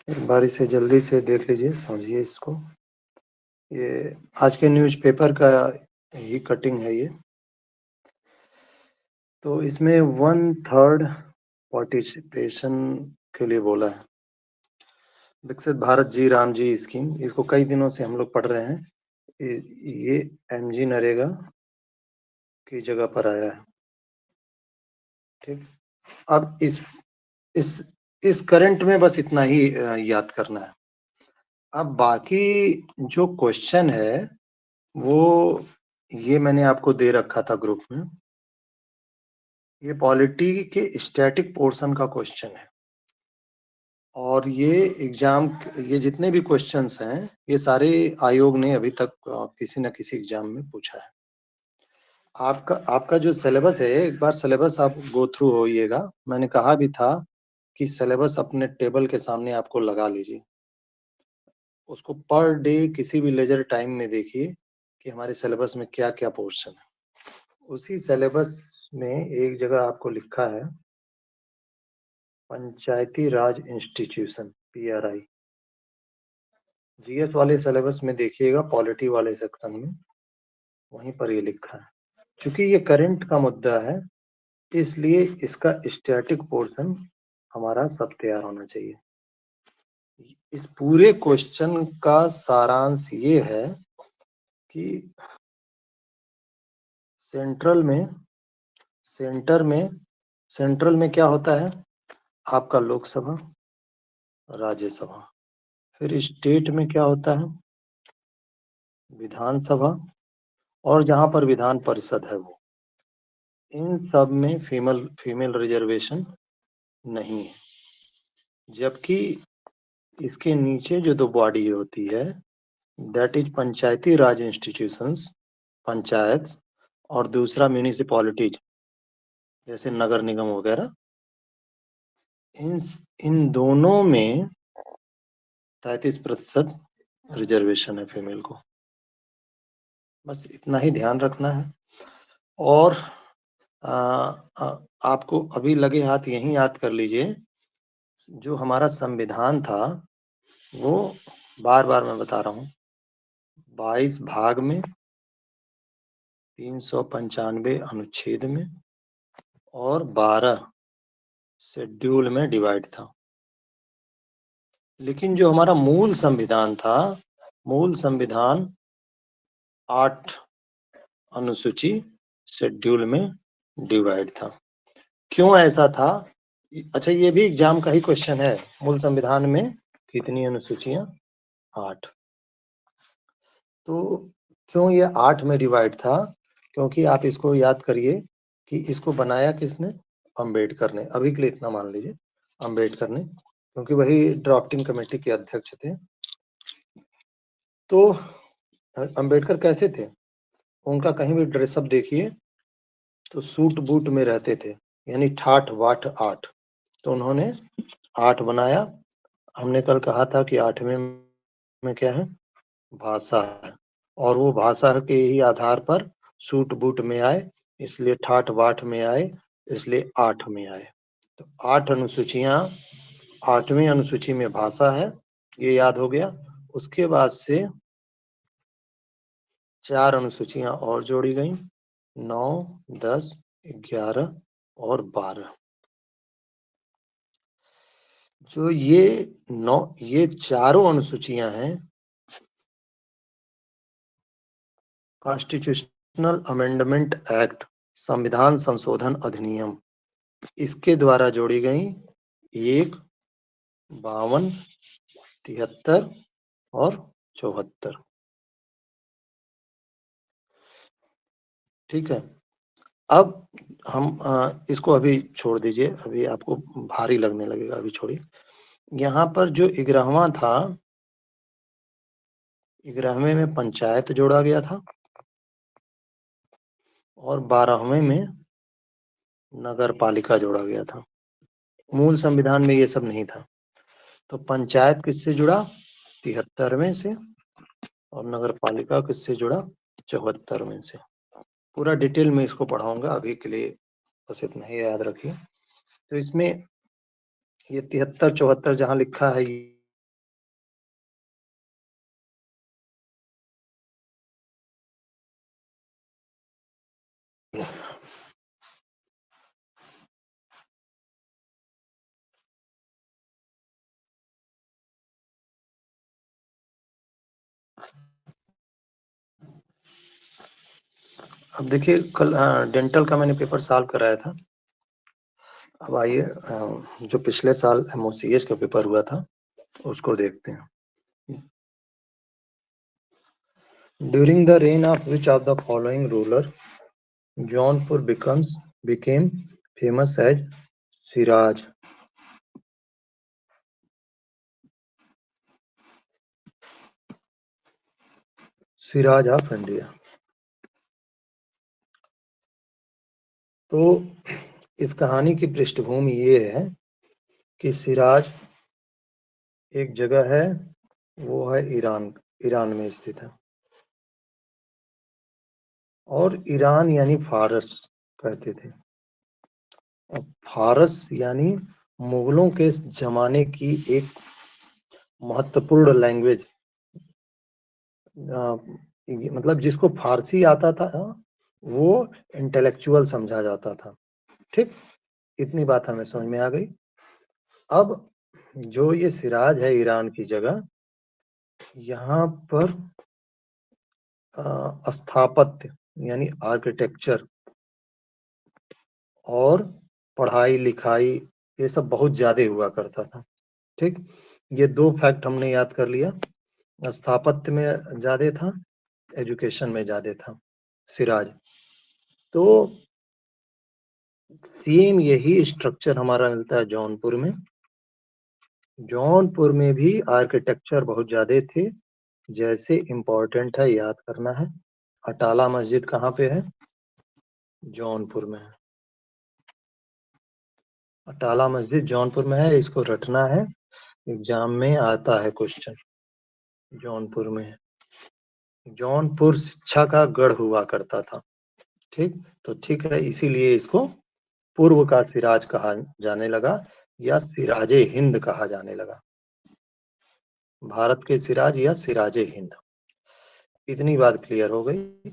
एक बारी से जल्दी से देख लीजिए, समझिए इसको। ये आज के न्यूज़पेपर का ही कटिंग है ये। तो इसमें 1/3 पार्टिसिपेशन के लिए बोला है। विकसित भारत जी राम जी स्कीम, इसको कई दिनों से हम लोग पढ़ रहे हैं। ये एमजी नरेगा की जगह पर आया है। ठीक। अब इस इस करंट में बस इतना ही याद करना है। अब बाकी जो क्वेश्चन है वो ये मैंने आपको दे रखा था ग्रुप में। ये पॉलिटी के स्टैटिक पोर्शन का क्वेश्चन है और ये एग्जाम, ये जितने भी क्वेश्चंस हैं ये सारे आयोग ने अभी तक किसी न किसी एग्जाम में पूछा है। आपका जो सिलेबस है, एक बार सिलेबस आप गो थ्रू होइएगा। मैंने कहा भी था कि सिलेबस अपने टेबल के सामने आपको लगा लीजिए, उसको पर डे किसी भी लेजर टाइम में देखिए कि हमारे सिलेबस में क्या क्या पोर्शन है। उसी सिलेबस में एक जगह आपको लिखा है पंचायती राज इंस्टीट्यूशन, PRI। जीएस वाले सिलेबस में देखिएगा, पॉलिटी वाले सेक्शन में वहीं पर ये लिखा है। क्योंकि ये करंट का मुद्दा है इसलिए इसका स्टैटिक पोर्शन हमारा सब तैयार होना चाहिए। इस पूरे क्वेश्चन का सारांश ये है कि सेंट्रल में सेंट्रल में क्या होता है, आपका लोकसभा, राज्यसभा। फिर स्टेट में क्या होता है, विधानसभा, और जहां पर विधान परिषद है वो। इन सब में फीमेल रिजर्वेशन नहीं है। जबकि इसके नीचे जो दो बॉडी होती है that is Panchayati Raj institutions, panchayat, और दूसरा म्यूनिसिपैलिटीज जैसे नगर निगम वगैरह। इन इन दोनों में 33% रिजर्वेशन है फीमेल को। बस इतना ही ध्यान रखना है। और आ, आ, आपको अभी लगे हाथ यही याद कर लीजिए, जो हमारा संविधान था वो बार बार मैं बता रहा हूँ 22 भाग में 395 अनुच्छेद में और 12 शेड्यूल में डिवाइड था। लेकिन जो हमारा मूल संविधान था, मूल संविधान 8 अनुसूची शेड्यूल में डिवाइड था। क्यों ऐसा था? अच्छा, ये भी एग्जाम का ही क्वेश्चन है। मूल संविधान में कितनी अनुसूचियां? 8। तो क्यों ये 8 में डिवाइड था? क्योंकि आप इसको याद करिए कि इसको बनाया किसने? अंबेडकर ने। अभी के लिए इतना मान लीजिए, अंबेडकर ने, क्योंकि वही ड्राफ्टिंग कमेटी के अध्यक्ष थे। तो अंबेडकर कैसे थे? उनका कहीं भी ड्रेसअप देखिए तो सूट बूट में रहते थे, यानी ठाठ वाठ 8। तो उन्होंने 8 बनाया। हमने कल कहा था कि 8वें में क्या है? भाषा है। और वो भाषा के ही आधार पर सूट बूट में आए, इसलिए ठाठ वाठ में आए, इसलिए 8 में आए। तो 8 अनुसूचियां, 8वीं अनुसूची में भाषा है, ये याद हो गया। उसके बाद से 4 अनुसूचियां और जोड़ी गई, 9, 10, 11 और 12। जो ये चारों अनुसूचियां हैं, कॉन्स्टिट्यूशनल अमेंडमेंट एक्ट, संविधान संशोधन अधिनियम, इसके द्वारा जोड़ी गई। 1, 52, 73 और 74। ठीक है। अब हम इसको अभी छोड़ दीजिए, अभी आपको भारी लगने लगेगा, अभी छोड़िए। यहाँ पर जो 11वां था, 11वें में पंचायत जोड़ा गया था और 12वें में नगर पालिका जोड़ा गया था। मूल संविधान में ये सब नहीं था। तो पंचायत किससे जुड़ा? 73वें से। और नगर पालिका किससे जुड़ा? 74वें से। पूरा डिटेल में इसको पढ़ाऊंगा, अभी के लिए बस इतना ही याद रखिए। तो इसमें ये 73 74 जहाँ लिखा है अब देखिए कल डेंटल का मैंने पेपर सॉल्व कराया था। अब आइए जो पिछले साल एमओसीएच का पेपर हुआ था उसको देखते हैं। During the reign of which of the following ruler Jaunpur became famous as Siraj? Siraj of India. तो इस कहानी की पृष्ठभूमि ये है कि सिराज एक जगह है, वो है ईरान। ईरान में स्थित है, और ईरान यानी फारस कहते थे। और फारस यानी मुगलों के जमाने की एक महत्वपूर्ण लैंग्वेज, मतलब जिसको फारसी आता था वो इंटेलेक्चुअल समझा जाता था। ठीक, इतनी बात हमें समझ में आ गई। अब जो ये सिराज है ईरान की जगह, यहाँ पर स्थापत्य यानी आर्किटेक्चर और पढ़ाई लिखाई ये सब बहुत ज्यादा हुआ करता था। ठीक, ये दो फैक्ट हमने याद कर लिया। स्थापत्य में ज्यादा था, एजुकेशन में ज्यादा था सिराज। तो सेम यही स्ट्रक्चर हमारा मिलता है जौनपुर में। जौनपुर में भी आर्किटेक्चर बहुत ज्यादा थे। जैसे इम्पोर्टेंट है, याद करना है। अटाला मस्जिद कहाँ पे है? जौनपुर में है। अटाला मस्जिद जौनपुर में है, इसको रटना है, एग्जाम में आता है क्वेश्चन। जौनपुर में है। जौनपुर शिक्षा का गढ़ हुआ करता था। ठीक, तो ठीक है, इसीलिए इसको पूर्व का सिराज कहा जाने लगा या सिराजे हिंद कहा जाने लगा। भारत के सिराज या सिराजे हिंद। इतनी बात क्लियर हो गई।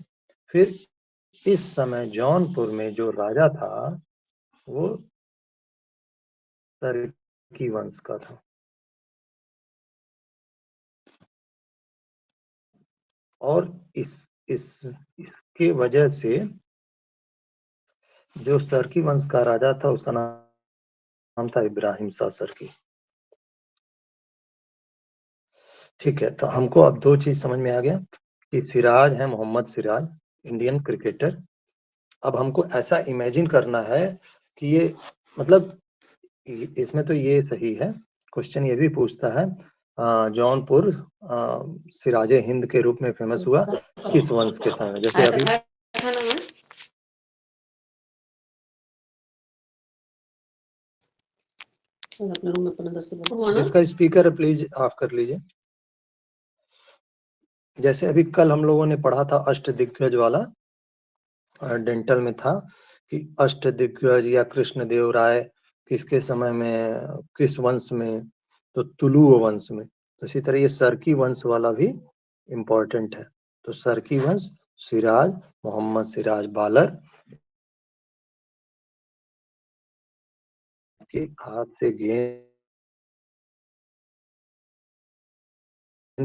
फिर इस समय जौनपुर में जो राजा था वो सरकी वंश का था। और इसके वजह से जो सरकी वंश का राजा था उसका नाम था इब्राहिम शाह सरकी। ठीक है, तो हमको अब दो चीज समझ में आ गया कि सिराज है मोहम्मद सिराज, इंडियन क्रिकेटर। अब हमको ऐसा इमेजिन करना है कि ये, मतलब इसमें तो ये सही है। क्वेश्चन ये भी पूछता है जौनपुर सिराजे हिंद के रूप में फेमस हुआ किस वंश के समय? जैसे अभी जिसका स्पीकर प्लीज ऑफ कर लीजिए। जैसे अभी कल हम लोगों ने पढ़ा था अष्टदिग्गज वाला, डेंटल में था कि अष्टदिग्गज या कृष्णदेव राय किसके समय में, किस वंश में? तो तुलु वंश में। तो इसी तरह ये सरकी वंश वाला भी इम्पोर्टेंट है। तो सरकी वंश, सिराज, मोहम्मद सिराज बालर के हाथ से गेंद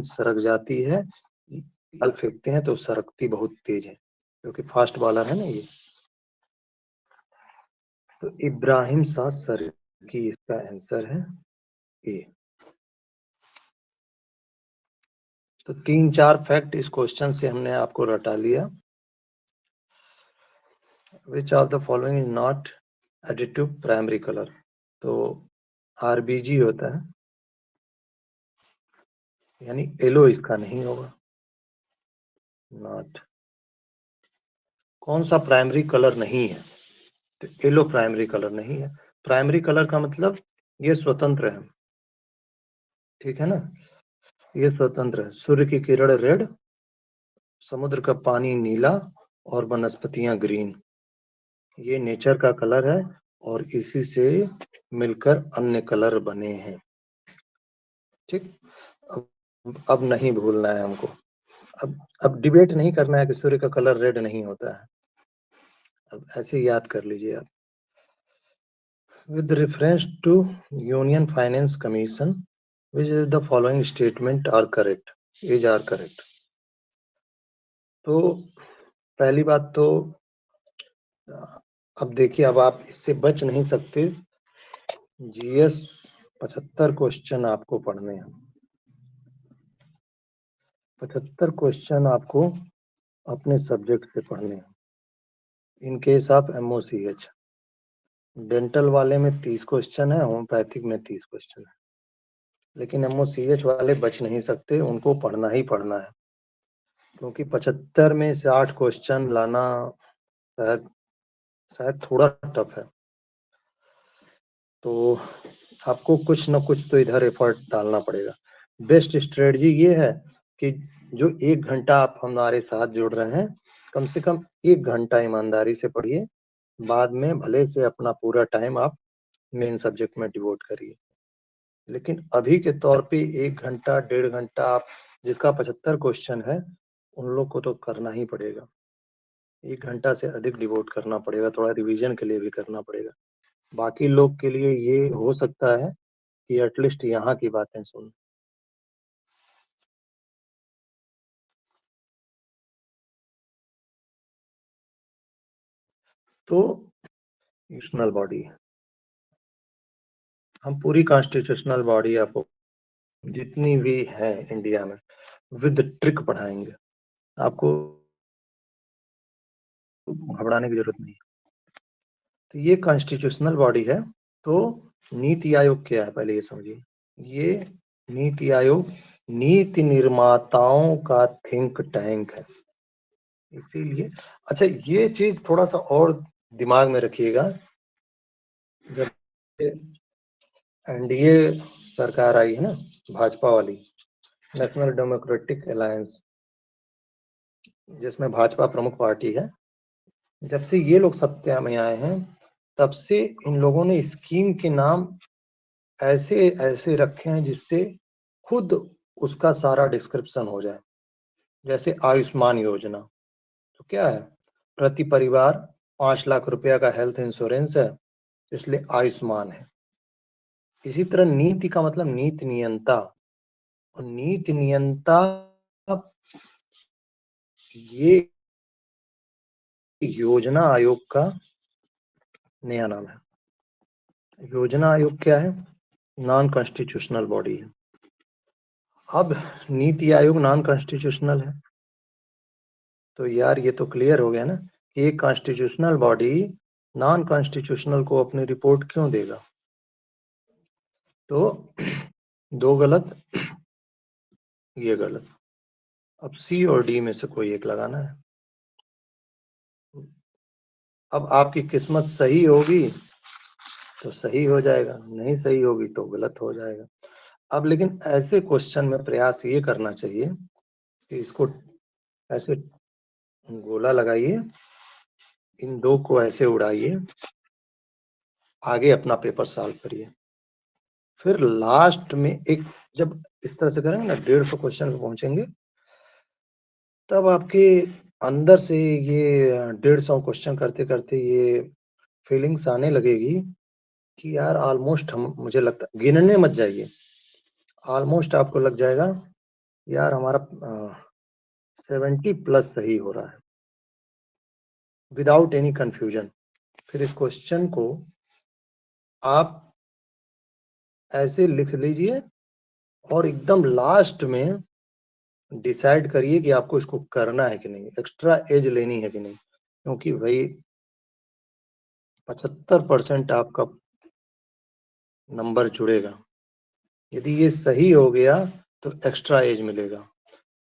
सरक जाती है, बॉल फेंकते हैं तो सरकती बहुत तेज है, क्योंकि फास्ट बॉलर है ना ये। तो इब्राहिम शाह सरकी इसका आंसर है ए। तो 3-4 फैक्ट इस क्वेश्चन से हमने आपको रटा लिया। Which of the following is not additive primary colour? तो आरबीजी होता है, यानी येलो इसका नहीं होगा। नॉट। कौन सा प्राइमरी कलर नहीं है? तो येलो प्राइमरी कलर नहीं है। प्राइमरी कलर का मतलब ये स्वतंत्र है, ठीक है ना, ये स्वतंत्र है। सूर्य की किरण रेड, समुद्र का पानी नीला, और वनस्पतियां ग्रीन, ये नेचर का कलर है, और इसी से मिलकर अन्य कलर बने हैं। ठीक, अब नहीं भूलना है हमको। अब डिबेट नहीं करना है कि सूर्य का कलर रेड नहीं होता है। अब ऐसे याद कर लीजिए आप। With reference to union finance commission which is the following statement are correct? Is are correct? तो पहली बात तो अब देखिए, अब आप इससे बच नहीं सकते। जीएस 75 क्वेश्चन आपको पढ़ने हैं। 75 क्वेश्चन आपको अपने सब्जेक्ट से पढ़ने हैं। इन केस ऑफ एमओसीएच, डेंटल वाले में 30 क्वेश्चन है, होम्योपैथिक में 30 क्वेश्चन है, लेकिन एमओसीएच वाले बच नहीं सकते, उनको पढ़ना ही पढ़ना है, क्योंकि 75 में से 8 क्वेश्चन लाना शायद शायद थोड़ा टफ है। तो आपको कुछ न कुछ तो इधर एफर्ट डालना पड़ेगा। बेस्ट स्ट्रेटजी ये है कि जो 1 घंटा आप हमारे साथ जुड़ रहे हैं, कम से कम 1 घंटा ईमानदारी से पढ़िए, बाद में भले से अपना पूरा टाइम आप मेन सब्जेक्ट में डिवोट करिए। लेकिन अभी के तौर पे 1 घंटा, 1.5 घंटा आप जिसका 75 क्वेश्चन है, उन लोग को तो करना ही पड़ेगा। 1 घंटा से अधिक डिवोट करना पड़ेगा, थोड़ा रिवीजन के लिए भी करना पड़ेगा। बाकी लोग के लिए ये हो सकता है कि एटलीस्ट यहाँ की बातें सुन। तो कॉन्स्टिट्यूशनल बॉडी, हम पूरी कॉन्स्टिट्यूशनल बॉडी आपको जितनी भी है इंडिया में विद ट्रिक पढ़ाएंगे, आपको घबराने की जरूरत नहीं। तो ये कॉन्स्टिट्यूशनल बॉडी है। तो नीति आयोग क्या है, पहले ये समझिए। ये नीति आयोग नीति निर्माताओं का थिंक टैंक है, इसीलिए। अच्छा, ये चीज थोड़ा सा और दिमाग में रखिएगा। जब एनडीए सरकार आई है ना, भाजपा वाली, नेशनल डेमोक्रेटिक अलायंस, जिसमें भाजपा प्रमुख पार्टी है, जब से ये लोग सत्ता में आए हैं, तब से इन लोगों ने स्कीम के नाम ऐसे ऐसे रखे हैं जिससे खुद उसका सारा डिस्क्रिप्शन हो जाए। जैसे आयुष्मान योजना, तो क्या है, प्रति परिवार 5 लाख रुपया का हेल्थ इंश्योरेंस है, इसलिए आयुष्मान है। इसी तरह नीति का मतलब नीति नियंता, और नीति नियंता ये योजना आयोग का नया नाम है। योजना आयोग क्या है, नॉन कॉन्स्टिट्यूशनल बॉडी है। अब नीति आयोग नॉन कॉन्स्टिट्यूशनल है, तो यार ये तो क्लियर हो गया ना कि एक कॉन्स्टिट्यूशनल बॉडी नॉन कॉन्स्टिट्यूशनल को अपनी रिपोर्ट क्यों देगा। तो दो गलत, ये गलत। अब सी और डी में से कोई एक लगाना है। अब आपकी किस्मत सही होगी तो सही हो जाएगा, नहीं सही होगी तो गलत हो जाएगा। अब लेकिन ऐसे क्वेश्चन में प्रयास ये करना चाहिए कि इसको ऐसे गोला लगाइए, इन दो को ऐसे उड़ाइए, आगे अपना पेपर सॉल्व करिए। फिर लास्ट में एक, जब इस तरह से करेंगे ना, 150 क्वेश्चन पे पहुंचेंगे, तब आपके अंदर से ये 150 क्वेश्चन करते करते ये फीलिंग्स आने लगेगी कि यार ऑलमोस्ट, हम, मुझे लगता, गिनने मत जाइए, ऑलमोस्ट आपको लग जाएगा यार हमारा 70+ सही हो रहा है, विदाउट एनी कंफ्यूजन। फिर इस क्वेश्चन को आप ऐसे लिख लीजिए, और एकदम लास्ट में डिसाइड करिए कि आपको इसको करना है कि नहीं, एक्स्ट्रा एज लेनी है कि नहीं, क्योंकि भाई 75% आपका नंबर जुड़ेगा। यदि ये सही हो गया तो एक्स्ट्रा एज मिलेगा।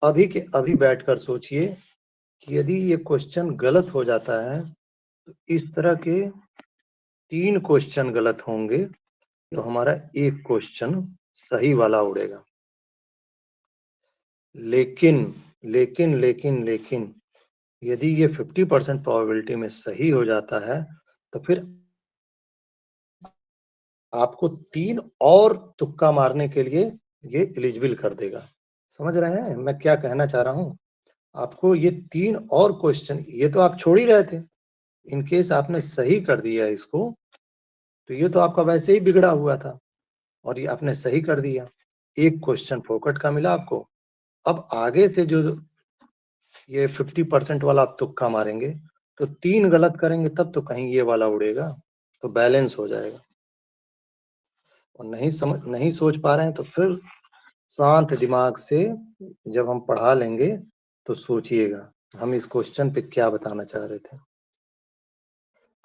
अभी के अभी बैठकर सोचिए कि यदि ये क्वेश्चन गलत हो जाता है, तो इस तरह के 3 क्वेश्चन गलत होंगे, तो हमारा एक क्वेश्चन सही वाला उड़ेगा। लेकिन लेकिन यदि ये 50% प्रोबेबिलिटी में सही हो जाता है, तो फिर आपको 3 और तुक्का मारने के लिए ये एलिजिबल कर देगा। समझ रहे हैं मैं क्या कहना चाह रहा हूँ? आपको ये 3 और क्वेश्चन, ये तो आप छोड़ ही रहे थे, इन केस आपने सही कर दिया इसको, तो ये तो आपका वैसे ही बिगड़ा हुआ था, और ये आपने सही कर दिया, एक क्वेश्चन फोकट का मिला आपको। अब आगे से जो ये 50% वाला आप तुक्का मारेंगे, तो 3 गलत करेंगे तब तो कहीं ये वाला उड़ेगा, तो बैलेंस हो जाएगा। और नहीं सोच पा रहे हैं तो फिर शांत दिमाग से जब हम पढ़ा लेंगे तो सोचिएगा, हम इस क्वेश्चन पे क्या बताना चाह रहे थे।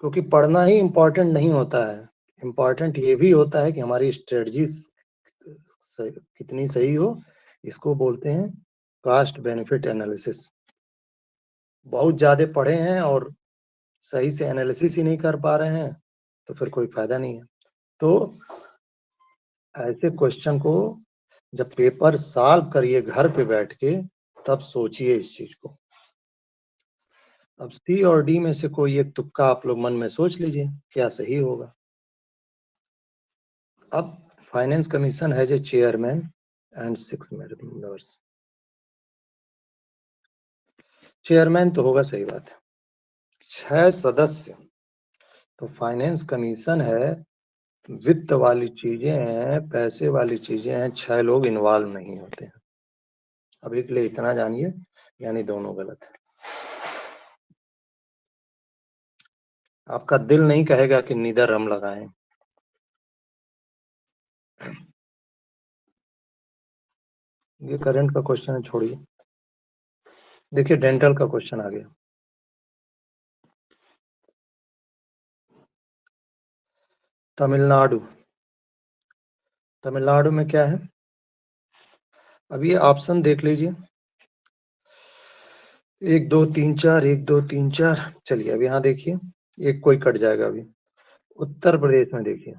क्योंकि पढ़ना ही इम्पोर्टेंट नहीं होता है, इम्पोर्टेंट ये भी होता है कि हमारी स्ट्रेटजी कितनी सही हो। इसको बोलते हैं कॉस्ट बेनिफिट एनालिसिस। बहुत ज्यादा पढ़े हैं और सही से एनालिसिस ही नहीं कर पा रहे हैं तो फिर कोई फायदा नहीं है। तो ऐसे क्वेश्चन को जब पेपर सॉल्व करिए घर पे बैठ के, तब सोचिए इस चीज को। अब सी और डी में से कोई एक तुक्का आप लोग मन में सोच लीजिए क्या सही होगा। अब finance commission has a chairman and 6 members. Chairman तो होगा, सही बात है। 6 सदस्य। तो फाइनेंस कमीशन है, वित्त वाली चीजें हैं, पैसे वाली चीजें हैं, 6 लोग इन्वॉल्व नहीं होते हैं। अभी के लिए इतना जानिए, यानी दोनों गलत है। आपका दिल नहीं कहेगा कि नीदर हम लगाएं। ये करंट का क्वेश्चन है, छोड़िए। देखिए डेंटल का क्वेश्चन आ गया। तमिलनाडु। तमिलनाडु में क्या है? अब ये ऑप्शन देख लीजिए, 1 2 3 4, 1 2 3 4। चलिए अब यहाँ देखिए, एक कोई कट जाएगा अभी। उत्तर प्रदेश में देखिए,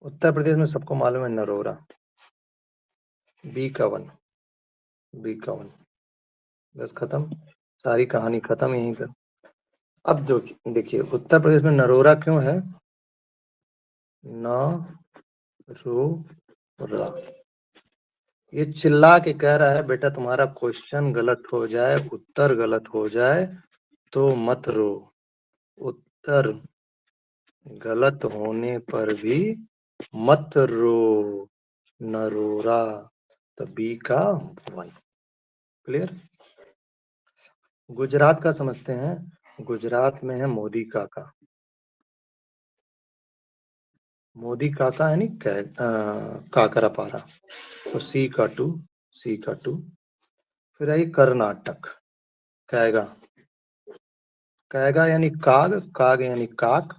उत्तर प्रदेश में सबको मालूम है नरोरा। B51, B51। बस खत्म, सारी कहानी खत्म यहीं पर। अब देखिए उत्तर प्रदेश में नरोरा क्यों है? नरोरा। ये चिल्ला के कह रहा है बेटा तुम्हारा क्वेश्चन गलत हो जाए, उत्तर गलत हो जाए तो मत रो। उत्तर गलत होने पर भी मत रो। नरोरा। तो बी का 1। क्लियर? गुजरात का समझते हैं। गुजरात में है मोदी काका। मोदी काका है नी काकरापारा। तो सी का 2। फिर आई कर्नाटक। कैगा। कैगा यानी काग, काग यानी काक,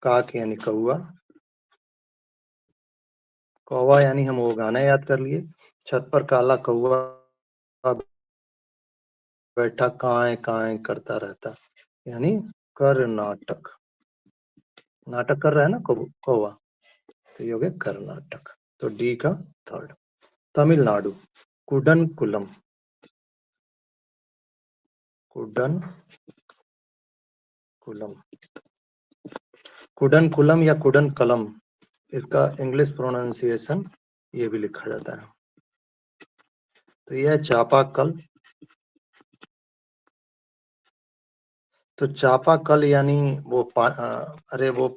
काक यानी कौआ, कौवा यानी हम वो गाना याद कर लिए, छत पर काला कौआ बैठा काए काए करता रहता, यानी कर्नाटक। नाटक कर रहा है ना कौवा, तो ये हो गया कर्नाटक। तो डी का 3rd। Tamil Nadu. Couldn't coulomb. Couldn't coulomb. Couldn't coulomb या कुडन कलम, इसका इंग्लिश प्रोनाउंसिएशन ये भी लिखा जाता है। तो यह है चापाकल। तो चापाकल यानी वो अरे वो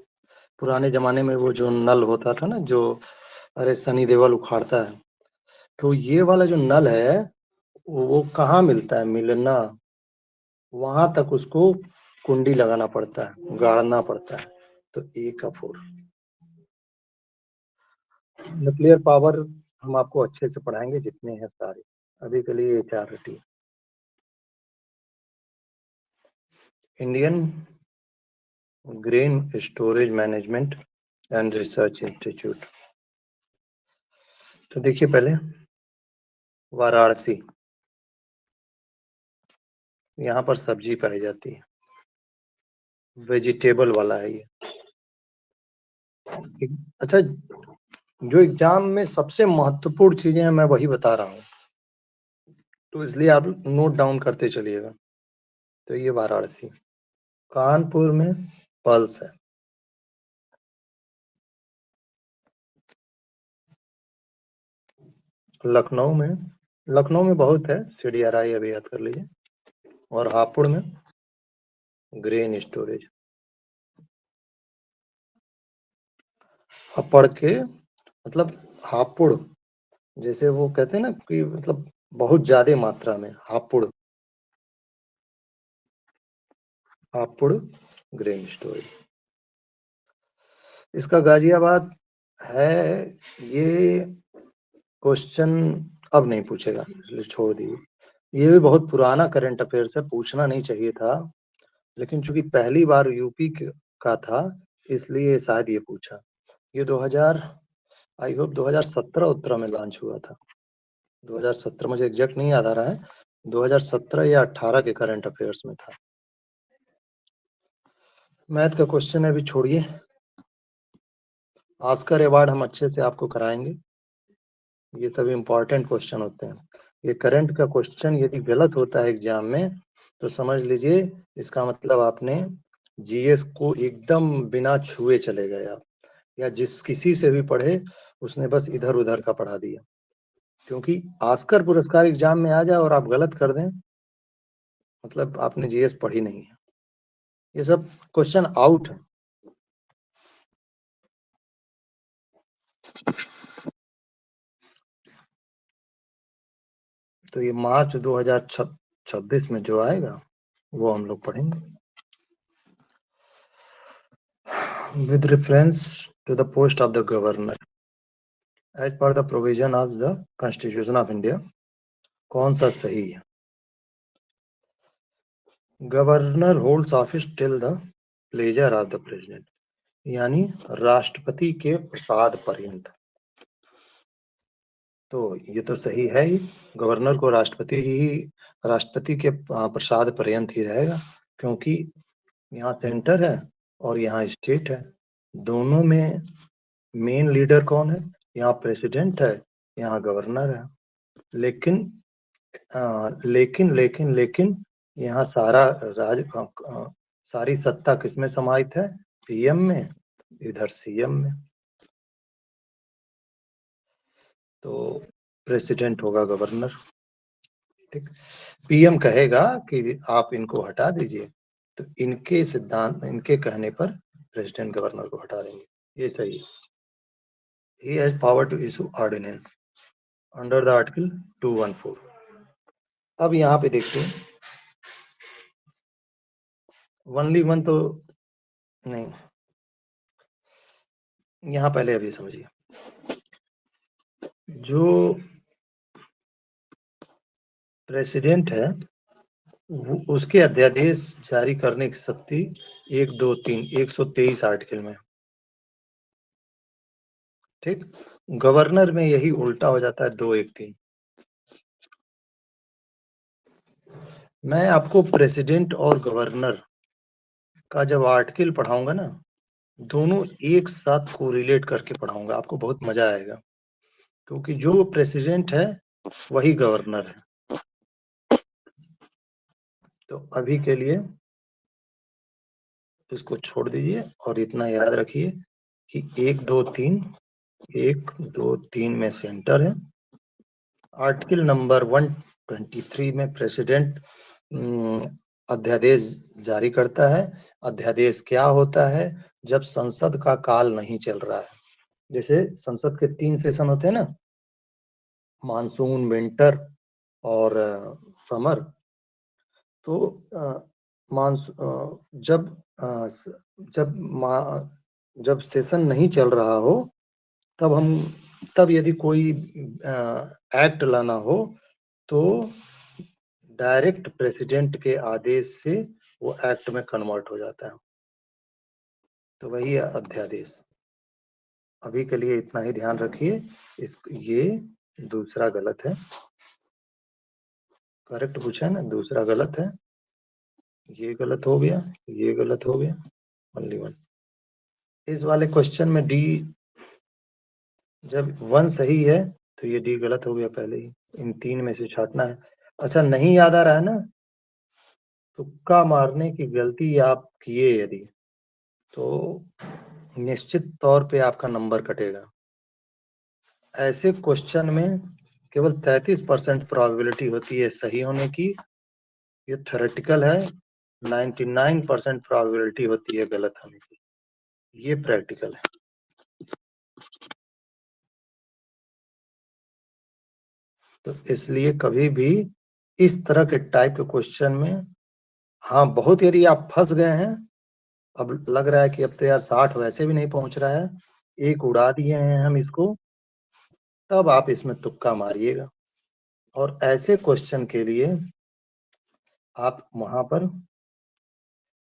पुराने जमाने में वो जो नल होता था ना, जो अरे सनी देओल उखाड़ता है, तो ये वाला जो नल है वो कहाँ मिलता है? मिलना। वहां तक उसको कुंडी लगाना पड़ता है, गाड़ना पड़ता है। तो ए का 4। न्यूक्लियर पावर हम आपको अच्छे से पढ़ाएंगे जितने हैं सारे। अभी के लिए ये 4 रटी। Indian grain storage management and research institute. तो देखिए पहले वाराणसी, यहाँ पर सब्जी पाई जाती है, वेजिटेबल वाला है ये। अच्छा, जो एग्जाम में सबसे महत्वपूर्ण चीजें हैं मैं वही बता रहा हूँ, तो इसलिए आप नोट डाउन करते चलिएगा। तो ये वाराणसी। कानपुर में पल्स है। लखनऊ में बहुत है, CDRI अभी याद कर लीजिए। और हापुड़ में ग्रेन स्टोरेज। हापड़ के मतलब हापुड़, जैसे वो कहते हैं ना कि मतलब बहुत ज्यादा मात्रा में हापुड़, हापुड़ ग्रेन स्टोरेज। इसका गाजियाबाद है, ये क्वेश्चन अब नहीं पूछेगा, इसलिए छोड़ दीजिए। ये भी बहुत पुराना करंट अफेयर्स है, पूछना नहीं चाहिए था, लेकिन चूंकि पहली बार यूपी का था, इसलिए शायद ये पूछा। ये 2000, आई होप 2017 में लॉन्च हुआ था। 2017, मुझे एग्जैक्ट नहीं याद आ रहा है, 2017 या 18 के करंट अफेयर्स में था। मैथ का क्वेश्चन है, अभी छोड़िए। ऑस्कर अवार्ड हम अच्छे से आपको कराएंगे, ये सब इम्पोर्टेंट क्वेश्चन होते हैं। ये करंट का क्वेश्चन यदि गलत होता है एग्जाम में, तो समझ लीजिए इसका मतलब आपने जीएस को एकदम बिना छुए चले गए आप, या जिस किसी से भी पढ़े उसने बस इधर उधर का पढ़ा दिया। क्योंकि ऑस्कर पुरस्कार एग्जाम में आ जाए और आप गलत कर दें, मतलब आपने जीएस पढ़ी नहीं है। ये सब क्वेश्चन आउट है। तो ये मार्च 2026 में जो आएगा वो हम लोग पढ़ेंगे। With reference to the post of the governor, as per the provision of the Constitution of India, कौन सा सही है? Governor holds office till the pleasure of the president, यानी राष्ट्रपति के प्रसाद पर्यंत। तो ये तो सही है ही, गवर्नर को राष्ट्रपति के प्रसाद पर्यंत ही रहेगा, क्योंकि यहाँ सेंटर है और यहाँ स्टेट है। दोनों में मेन लीडर कौन है? यहाँ प्रेसिडेंट है, यहाँ गवर्नर है। लेकिन लेकिन यहाँ सारी सत्ता किसमें समाहित है? पीएम में, इधर सीएम में। तो प्रेसिडेंट होगा गवर्नर, ठीक। पीएम कहेगा कि आप इनको हटा दीजिए, तो इनके कहने पर प्रेसिडेंट गवर्नर को हटा देंगे, ये सही है। He has power to issue ordinance under the article 214। अब यहाँ पे देखिए, ओनली वन तो नहीं, यहाँ पहले अभी समझिए, जो प्रेसिडेंट है उसके अध्यादेश जारी करने की शक्ति 123 आर्टिकल में, ठीक। गवर्नर में यही उल्टा हो जाता है 213। मैं आपको प्रेसिडेंट और गवर्नर का जब आर्टिकल पढ़ाऊंगा ना, दोनों एक साथ कोरिलेट करके पढ़ाऊंगा, आपको बहुत मजा आएगा, क्योंकि जो प्रेसिडेंट है वही गवर्नर है। तो अभी के लिए इसको छोड़ दीजिए और इतना याद रखिए कि 1 2 3 में सेंटर है। आर्टिकल नंबर 123 में प्रेसिडेंट अध्यादेश जारी करता है। अध्यादेश क्या होता है? जब संसद का काल नहीं चल रहा है, जैसे संसद के 3 सेशन होते हैं ना, मानसून, विंटर और समर। तो जब जब जब सेशन नहीं चल रहा हो, तब यदि कोई एक्ट लाना हो, तो डायरेक्ट प्रेसिडेंट के आदेश से वो एक्ट में कन्वर्ट हो जाता है। तो वही है अध्यादेश। अभी के लिए इतना ही ध्यान रखिए। ये दूसरा गलत है, करेक्ट पूछा है ना, दूसरा गलत है, ये गलत हो गया, ये गलत हो गया, ओनली वन। इस वाले क्वेश्चन में डी, जब 1 सही है तो ये डी गलत हो गया पहले ही। इन 3 में से छांटना है। अच्छा, नहीं याद आ रहा है ना, तुक्का मारने की गलती आप किए यदि, तो निश्चित तौर पे आपका नंबर कटेगा। ऐसे क्वेश्चन में केवल 33% प्रोबेबिलिटी होती है सही होने की, ये थ्योरेटिकल है। 99% प्रोबेबिलिटी होती है गलत होने की, ये प्रैक्टिकल है। तो इसलिए कभी भी इस तरह के टाइप के क्वेश्चन में हाँ, बहुत, यदि आप फँस गए हैं, अब लग रहा है कि अब तो यार 60 वैसे भी नहीं पहुँच रहा है, एक उड़ा दिए हैं हम इसको, तब आप इसमें तुक्का मारिएगा। और ऐसे क्वेश्चन के लिए आप वहाँ पर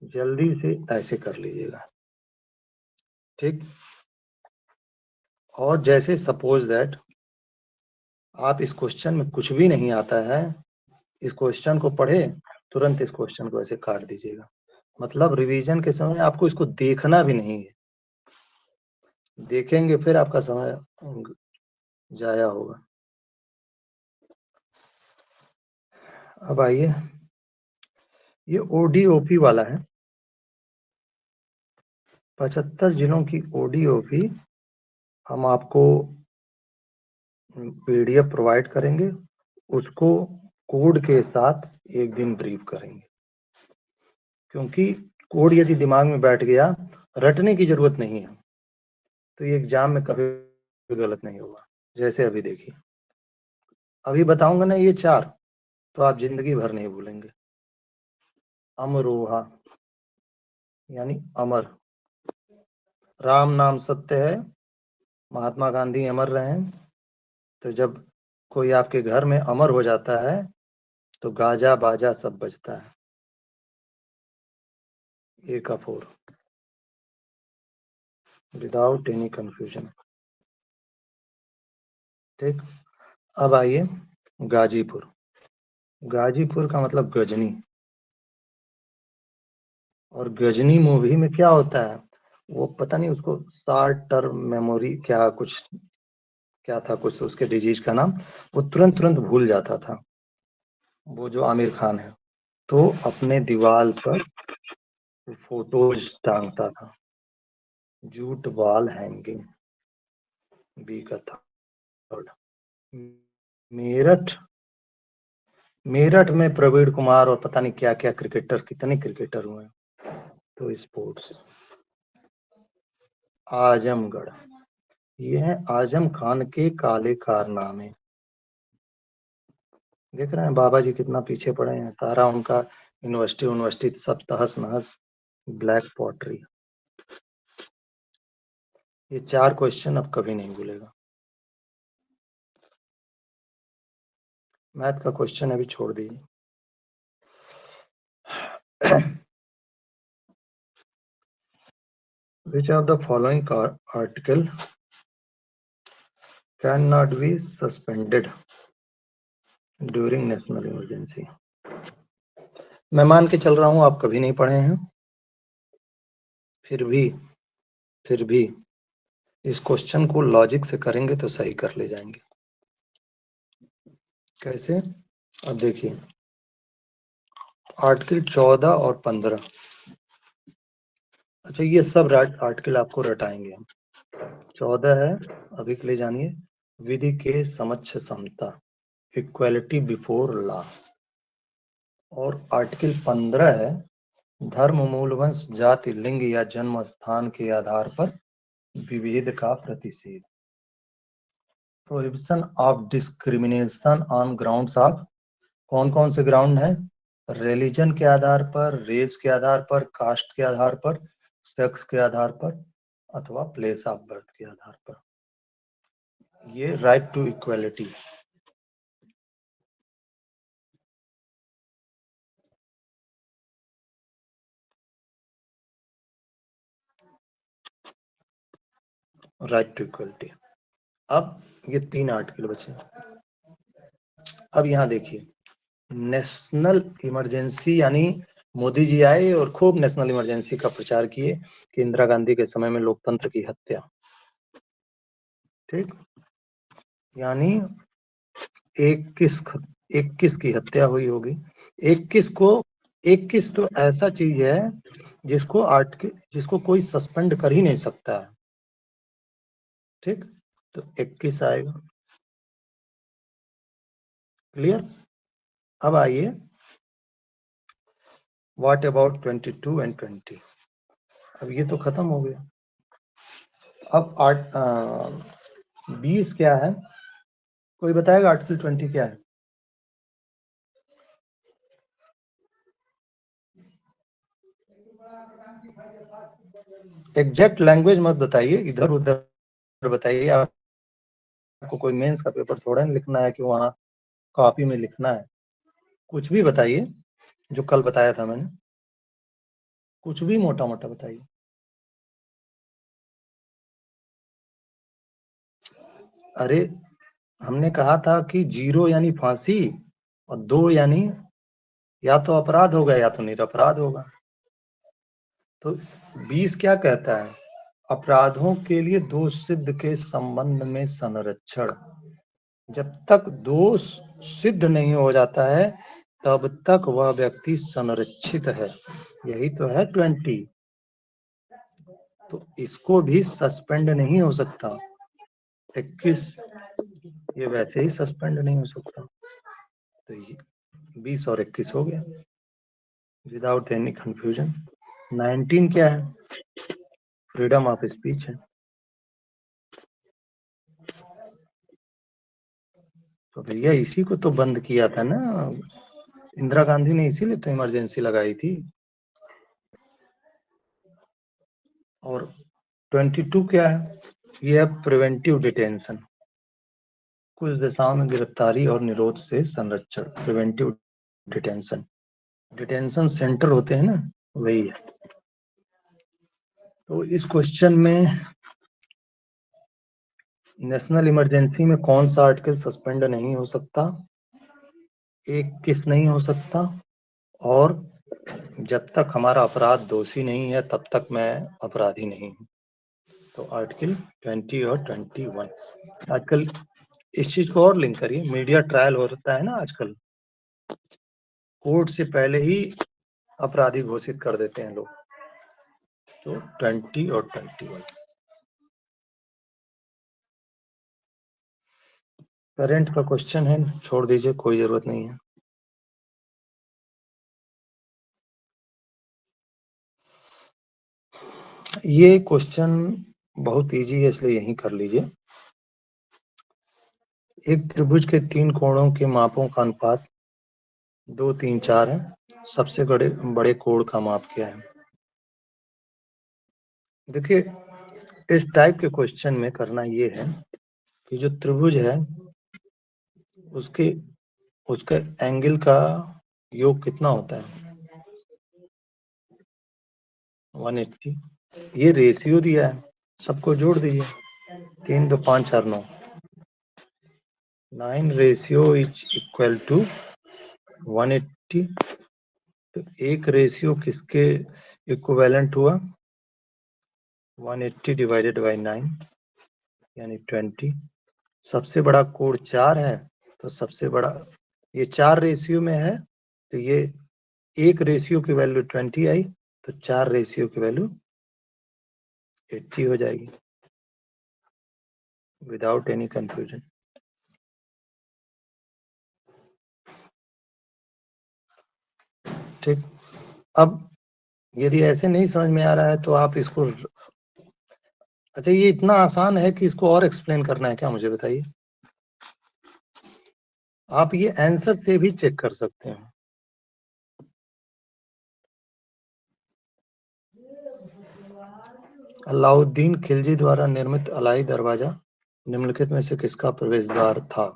जल्दी से ऐसे कर लीजिएगा, ठीक? और जैसे सपोज़ दैट आप इस क्वेश्चन में कुछ भी नहीं आता है, इस क्वेश्चन को पढ़े, तुरंत इस क्वेश्चन को ऐसे काट दीजिएगा। मतलब रिवीजन के समय आपको इसको देखना भी नहीं है। देखेंगे फिर आपका समय जाया होगा। अब आइए, ये ओडीओपी वाला है। 75 जिलों की ओडीओपी हम आपको पीडीएफ प्रोवाइड करेंगे, उसको कोड के साथ एक दिन ब्रीफ करेंगे, क्योंकि कोड यदि दिमाग में बैठ गया, रटने की जरूरत नहीं है, तो ये एग्जाम में कभी गलत नहीं होगा। जैसे अभी देखिए, अभी बताऊंगा ना ये 4, तो आप जिंदगी भर नहीं भूलेंगे। अमरोहा यानी अमर, राम नाम सत्य है, महात्मा गांधी अमर रहे। तो जब कोई आपके घर में अमर हो जाता है, तो गाजा बाजा सब बजता है। ए का 4, विदाउट एनी कंफ्यूजन, ठीक। अब आइए गाजीपुर। गाजीपुर का मतलब गजनी, और गजनी मूवी में क्या होता है, वो पता नहीं उसको शॉर्ट टर्म मेमोरी क्या कुछ, क्या था कुछ उसके डिजीज का नाम, वो तुरंत तुरंत भूल जाता था, वो जो आमिर खान है। तो अपने दीवार पर फोटोज टांगता था। जूट वॉल हैंगिंग, बी का 3rd। मेरठ, मेरठ में प्रवीण कुमार और पता नहीं क्या क्या क्रिकेटर, कितने क्रिकेटर हुए हैं। तो स्पोर्ट्स। आजमगढ़, ये है आजम खान के काले कारनामे। देख रहे हैं बाबा जी कितना पीछे पड़े हैं, सारा उनका यूनिवर्सिटी यूनिवर्सिटी सब तहस नहस। Black pottery. ये 4 क्वेश्चन अब कभी नहीं भूलेगा। मैथ का क्वेश्चन अभी छोड़ दीजिए। Which of the following article cannot be suspended during national emergency? मैं मान के चल रहा हूं आप कभी नहीं पढ़े हैं, फिर भी इस क्वेश्चन को लॉजिक से करेंगे तो सही कर ले जाएंगे। कैसे? अब देखिए, आर्टिकल 14 और 15। अच्छा, ये सब आर्टिकल आपको रटाएंगे हम। 14 है, अभी के लिए जानिए, विधि के समक्ष समता, इक्वालिटी बिफोर लॉ। और आर्टिकल 15 है, धर्म, मूल, वंश, जाति, लिंग या जन्म स्थान के आधार पर विभेद का प्रतिषेध। Prohibition of discrimination on grounds of, कौन कौन से ग्राउंड है? रिलीजन के आधार पर, रेस के आधार पर, कास्ट के आधार पर, सेक्स के आधार पर, अथवा प्लेस ऑफ बर्थ के आधार पर। ये right to equality. Right to equality. अब ये 3 आर्टिकल बचे। अब यहाँ देखिए, नेशनल इमरजेंसी, यानी मोदी जी आए और खूब नेशनल इमरजेंसी का प्रचार किए कि इंदिरा गांधी के समय में लोकतंत्र की हत्या, ठीक। यानी 21 की हत्या हुई होगी। 21 को, 21 तो ऐसा चीज है जिसको कोई सस्पेंड कर ही नहीं सकता है, ठीक। तो 21 आएगा। क्लियर? अब आइए, व्हाट अबाउट 22 एंड 20? अब ये तो खत्म हो गया। अब 20 क्या है, कोई बताएगा? आर्टिकल 20 क्या है? एग्जैक्ट लैंग्वेज मत बताइए, इधर उधर बताइए। आपको कोई मेंस का पेपर थोड़ा नहीं लिखना है कि वहाँ कॉपी में लिखना है। कुछ भी बताइए जो कल बताया था मैंने, कुछ भी मोटा मोटा बताइए। अरे हमने कहा था कि 0 यानी फांसी और 2 यानी या तो अपराध होगा या तो निरपराध होगा। तो 20 क्या कहता है? अपराधों के लिए दोष सिद्ध के संबंध में संरक्षण। जब तक दोष सिद्ध नहीं हो जाता है तब तक वह व्यक्ति संरक्षित है। यही तो है 20। तो इसको भी सस्पेंड नहीं हो सकता। 21 ये वैसे ही सस्पेंड नहीं हो सकता। तो ये 20 और 21 हो गया विदाउट एनी कंफ्यूजन। 19 क्या है? फ्रीडम ऑफ स्पीच है। तो भैया इसी को तो बंद किया था ना इंदिरा गांधी ने, इसीलिए तो इमरजेंसी लगाई थी। और 22 क्या है? ये है प्रिवेंटिव डिटेंशन। कुछ दिशाओं में गिरफ्तारी और निरोध से संरक्षण, प्रिवेंटिव डिटेंशन। डिटेंशन सेंटर होते हैं ना, वही है। तो इस क्वेश्चन में नेशनल इमरजेंसी में कौन सा आर्टिकल सस्पेंड नहीं हो सकता? एक किस नहीं हो सकता, और जब तक हमारा अपराध दोषी नहीं है तब तक मैं अपराधी नहीं हूँ। तो आर्टिकल 20 और 21। आजकल इस चीज को और लिंक करिए, मीडिया ट्रायल होता है ना आजकल, कोर्ट से पहले ही अपराधी घोषित कर देते हैं लोग। तो 20 और 21 करंट का क्वेश्चन है, छोड़ दीजिए, कोई जरूरत नहीं है। ये क्वेश्चन बहुत इजी है इसलिए यही कर लीजिए। एक त्रिभुज के 3 कोणों के मापों का अनुपात 2, 3, 4 है। सबसे बड़े बड़े कोण का माप क्या है? देखिए इस टाइप के क्वेश्चन में करना ये है कि जो त्रिभुज है उसके उसका एंगल का योग कितना होता है? 180। ये रेशियो दिया है, सबको जोड़ दीजिए। 3, 2, 5, 4, 9। 9 रेशियो इज इक्वल टू 180। तो एक रेशियो किसके इक्विवेलेंट हुआ? 180 डिवाइडेड बाई 9 यानी 20। सबसे बड़ा कोण 4 है, तो सबसे बड़ा ये 4 रेशियो में है, तो ये एक रेशियो की वैल्यू 20 आई, तो 4 रेशियो की वैल्यू 80 हो जाएगी विदाउट एनी कंफ्यूजन। ठीक। अब यदि ऐसे नहीं समझ में आ रहा है तो आप इसको, अच्छा ये इतना आसान है कि इसको और एक्सप्लेन करना है क्या, मुझे बताइए। आप ये आंसर से भी चेक कर सकते हैं। अलाउद्दीन खिलजी द्वारा निर्मित अलाई दरवाजा निम्नलिखित में से किसका प्रवेश द्वार था?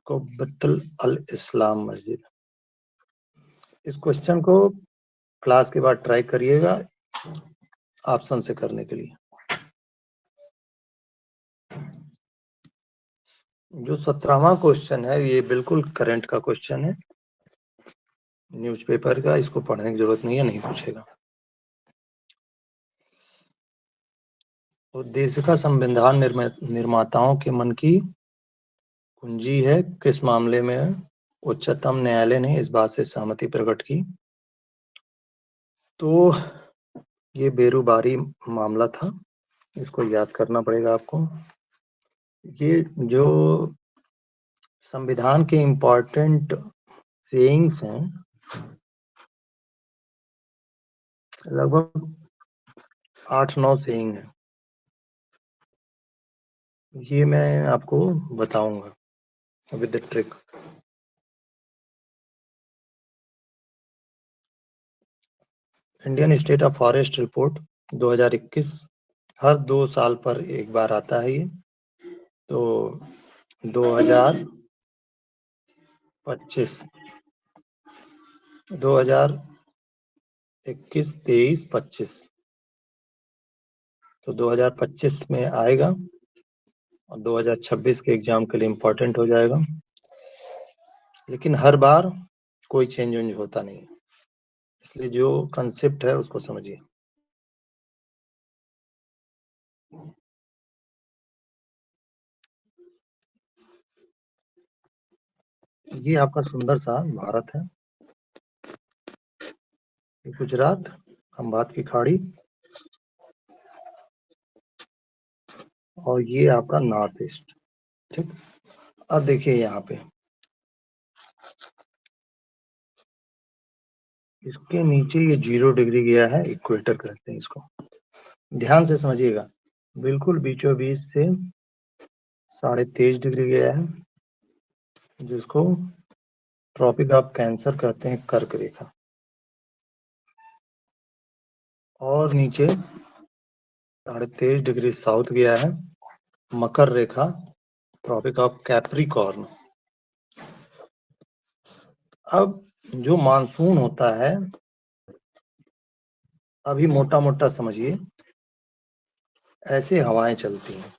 कुब्बतुल अल इस्लाम मस्जिद। इस क्वेश्चन को क्लास के बाद ट्राई करिएगा ऑप्शन से करने के लिए। जो 17वां क्वेश्चन है ये बिल्कुल करंट का क्वेश्चन है, न्यूज़पेपर का, इसको पढ़ने की जरूरत नहीं है, नहीं पूछेगा। उद्देश्य का संविधान निर्माताओं के मन की कुंजी है, किस मामले में उच्चतम न्यायालय ने इस बात से सहमति प्रकट की? तो ये बेरुबारी मामला था, इसको याद करना पड़ेगा आपको। ये जो संविधान के इम्पोर्टेंट सेइंग्स हैं लगभग 8-9 सेइंग है, ये मैं आपको बताऊंगा with the trick. Indian state of forest report 2021 हर 2 साल पर एक बार आता है ये। तो 2025 2021, 23, 25 तो 2025 में आएगा और 2026 के एग्जाम के लिए इम्पोर्टेंट हो जाएगा। लेकिन हर बार कोई चेंज वेंज होता नहीं, इसलिए जो कंसेप्ट है उसको समझिए। ये आपका सुंदर सा भारत है, गुजरात, खंबात की खाड़ी, और ये आपका नॉर्थ ईस्ट। ठीक, अब देखिए यहाँ पे इसके नीचे ये 0 डिग्री गया है, इक्वेटर कहते हैं इसको। ध्यान से समझिएगा, बिल्कुल बीचों बीच से 23.5 डिग्री गया है, जिसको ट्रॉपिक ऑफ कैंसर कहते हैं, कर्क रेखा। और नीचे 23.5 डिग्री साउथ गया है, मकर रेखा, ट्रॉपिक ऑफ कैप्रिकॉर्न। अब जो मानसून होता है, अभी मोटा मोटा समझिए, ऐसे हवाएं चलती हैं,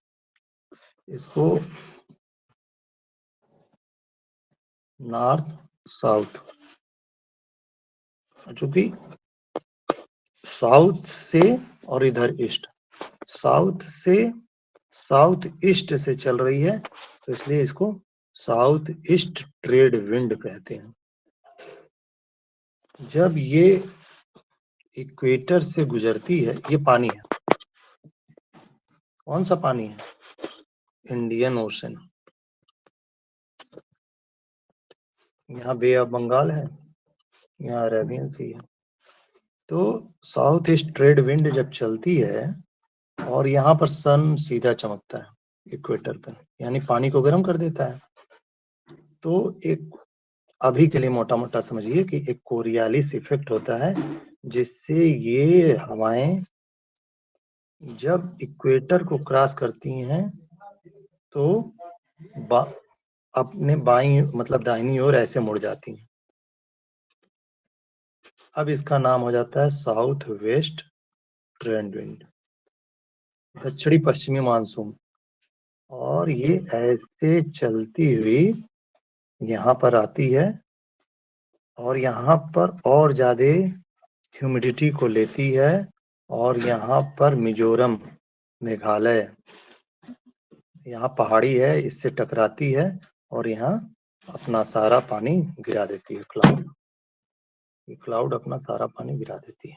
इसको नॉर्थ साउथ, चूंकि साउथ से और इधर ईस्ट, साउथ से साउथ ईस्ट से चल रही है, तो इसलिए इसको साउथ ईस्ट ट्रेड विंड कहते हैं। जब ये इक्वेटर से गुजरती है, ये पानी है, कौन सा पानी है? Indian ocean. यहाँ बे ऑफ बंगाल है, यहाँ अरेबियन सी है। तो साउथ ईस्ट ट्रेड विंड जब चलती है और यहाँ पर सन सीधा चमकता है इक्वेटर पर, यानी पानी को गर्म कर देता है। तो एक अभी के लिए मोटा मोटा समझिए कि एक कोरियालिस इफेक्ट होता है, जिससे ये हवाएं जब इक्वेटर को क्रॉस करती हैं तो अपने बाई मतलब दाहिनी ओर ऐसे मुड़ जाती हैं। अब इसका नाम हो जाता है साउथ वेस्ट ट्रेंड विंड, दक्षिणी पश्चिमी मानसून। और ये ऐसे चलती हुई यहाँ पर आती है और यहाँ पर और ज्यादा ह्यूमिडिटी को लेती है, और यहाँ पर मिजोरम, मेघालय, यहाँ पहाड़ी है, इससे टकराती है और यहाँ अपना सारा पानी गिरा देती है, क्लाउड अपना सारा पानी गिरा देती है।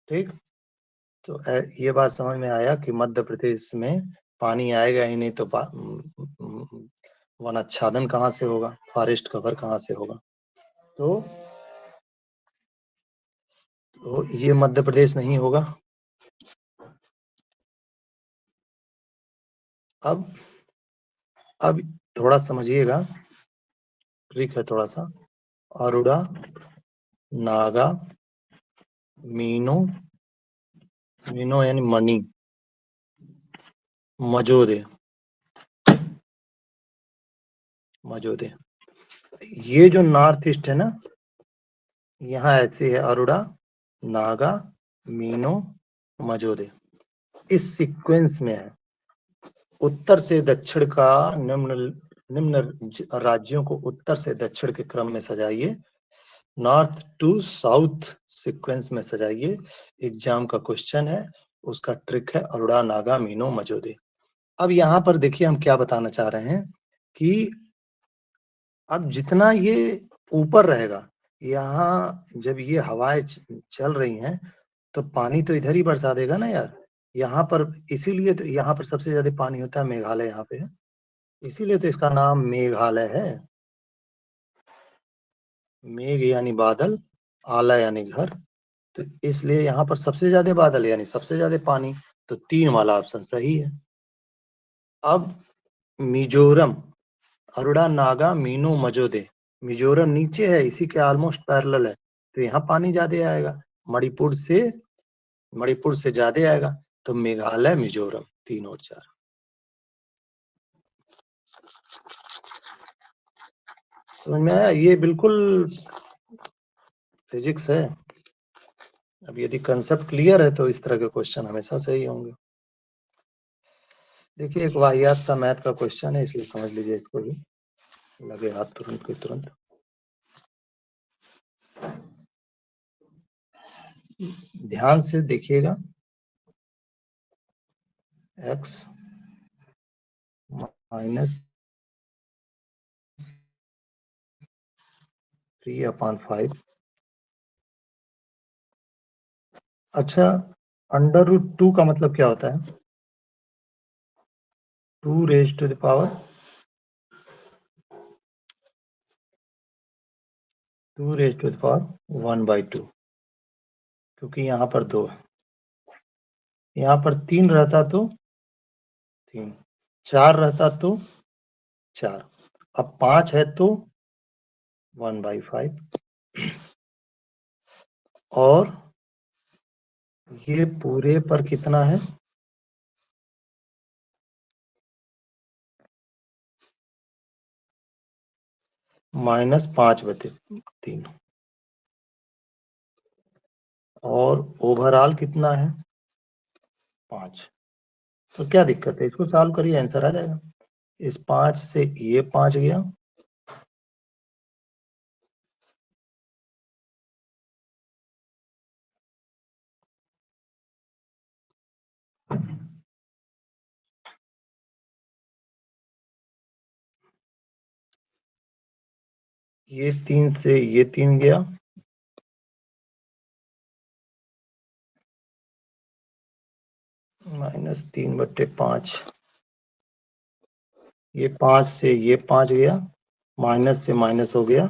ठीक, तो ये बात समझ में आया कि मध्य प्रदेश में पानी आएगा ही नहीं तो वनाच्छादन कहाँ से होगा, फॉरेस्ट कवर कहाँ से होगा। तो ये मध्य प्रदेश नहीं होगा। अब थोड़ा समझिएगा, ट्रिक है थोड़ा सा। अरुड़ा, नागा, मीनो, मीनो यानी मणि, मजोदे, मजोदे, ये जो नॉर्थ ईस्ट है ना, यहाँ ऐसे है अरुड़ा, नागा, मीनो, मजोदे, इस सीक्वेंस में है। उत्तर से दक्षिण का निम्न निम्न राज्यों को उत्तर से दक्षिण के क्रम में सजाइए, नॉर्थ टू साउथ सीक्वेंस में सजाइए। एग्जाम का क्वेश्चन है, उसका ट्रिक है अरुड़ा, नागा, मीनो, मजोदे। अब यहाँ पर देखिए हम क्या बताना चाह रहे हैं कि अब जितना ये ऊपर रहेगा, यहाँ जब ये हवाएं चल रही हैं तो पानी तो इधर ही बरसा देगा ना यार, यहाँ पर। इसीलिए तो यहाँ पर सबसे ज्यादा पानी होता है, मेघालय यहाँ पे है, इसीलिए तो इसका नाम मेघालय है। मेघ यानी बादल, आला यानी घर, तो इसलिए यहाँ पर सबसे ज्यादा बादल यानी सबसे ज्यादा पानी, तो 3 वाला ऑप्शन सही है। अब मिजोरम, अरुड़ा, नागा, मीनो, मजोदे, मिजोरम नीचे है, इसी के ऑलमोस्ट पैरेलल है, तो यहाँ पानी ज्यादा आएगा। मणिपुर से मणिपुर से ज्यादा आएगा, तो मेघालय, मिजोरम, 3 और 4। समझ में आया? ये बिल्कुल फिजिक्स है। अब यदि कंसेप्ट क्लियर है तो इस तरह के क्वेश्चन हमेशा सही होंगे। देखिए, एक वाहियात सा मैथ का क्वेश्चन है, इसलिए समझ लीजिए इसको भी, लगे हाथ तुरंत के तुरंत। ध्यान से देखिएगा। x minus 3/5। अच्छा, √2 का मतलब क्या होता है? 2 रेज टू द पावर 1/2, क्योंकि यहाँ पर 2 है, यहाँ पर 3 रहता तो 3, 4 रहता तो 4, अब 5 है तो 1/5, और ये पूरे पर कितना है? -5/3, और ओवरऑल कितना है? 5। तो क्या दिक्कत है? इसको सॉल्व करिए, आंसर आ जाएगा। इस 5 से ये 5 गया, ये 3 से ये 3 गया, -3/5, ये 5 से ये 5 गया, माइनस से माइनस हो गया,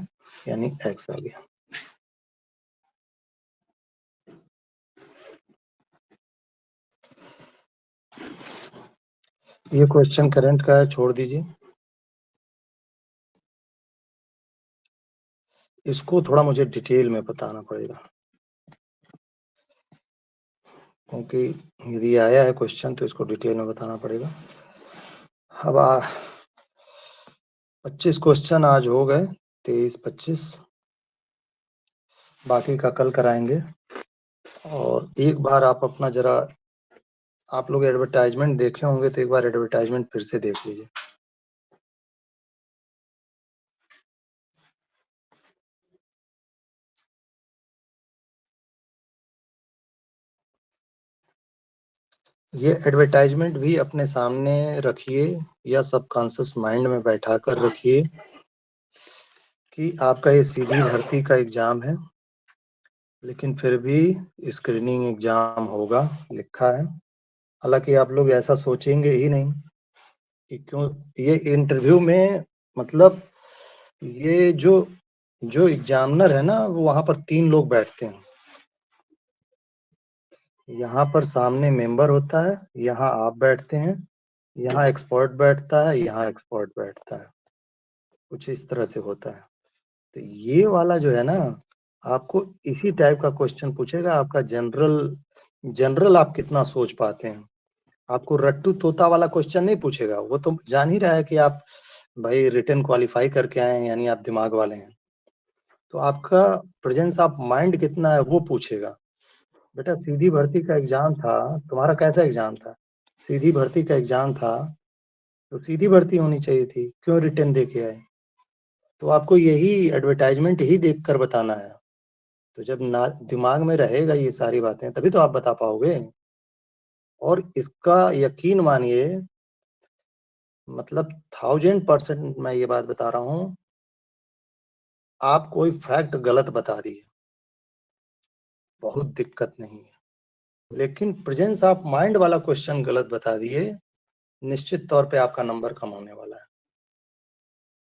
यानी x आ गया। ये क्वेश्चन करंट का है, छोड़ दीजिए। इसको थोड़ा मुझे डिटेल में बताना पड़ेगा, क्योंकि यदि आया है क्वेश्चन तो इसको डिटेल में बताना पड़ेगा। अब 25 क्वेश्चन आज हो गए, 23-25, बाकी का कल कराएंगे। और एक बार आप अपना जरा, आप लोग एडवर्टाइजमेंट देखे होंगे तो एक बार एडवर्टाइजमेंट फिर से देख लीजिए। ये एडवर्टाइजमेंट भी अपने सामने रखिए, या सबकॉन्शियस माइंड में बैठा कर रखिए कि आपका ये सीधी भर्ती का एग्जाम है, लेकिन फिर भी स्क्रीनिंग एग्जाम होगा, लिखा है। हालांकि आप लोग ऐसा सोचेंगे ही नहीं कि क्यों ये इंटरव्यू में, मतलब ये जो जो एग्जामिनर है ना, वो वहां पर 3 लोग बैठते हैं। यहाँ पर सामने मेंबर होता है, यहाँ आप बैठते हैं, यहाँ एक्सपर्ट बैठता है, यहाँ एक्सपर्ट बैठता है, कुछ इस तरह से होता है। तो ये वाला जो है ना, आपको इसी टाइप का क्वेश्चन पूछेगा। आपका जनरल जनरल आप कितना सोच पाते हैं, आपको रट्टू तोता वाला क्वेश्चन नहीं पूछेगा। वो तो जान ही रहा है कि आप भाई रिटन क्वालिफाई करके आए हैं, यानी आप दिमाग वाले हैं। तो आपका प्रेजेंस ऑफ माइंड कितना है वो पूछेगा। बेटा, सीधी भर्ती का एग्जाम था, तुम्हारा कैसा एग्जाम था? सीधी भर्ती का एग्जाम था, तो सीधी भर्ती होनी चाहिए थी, क्यों रिटन दे के आए? तो आपको यही एडवर्टाइजमेंट ही देख कर बताना है। तो जब ना दिमाग में रहेगा ये सारी बातें, तभी तो आप बता पाओगे। और इसका यकीन मानिए, मतलब 1000% मैं ये बात बता रहा हूँ, आप कोई फैक्ट गलत बता दिए, बहुत दिक्कत नहीं है। लेकिन प्रेजेंस ऑफ माइंड वाला क्वेश्चन गलत बता दिए, निश्चित तौर पे आपका नंबर कम होने वाला है।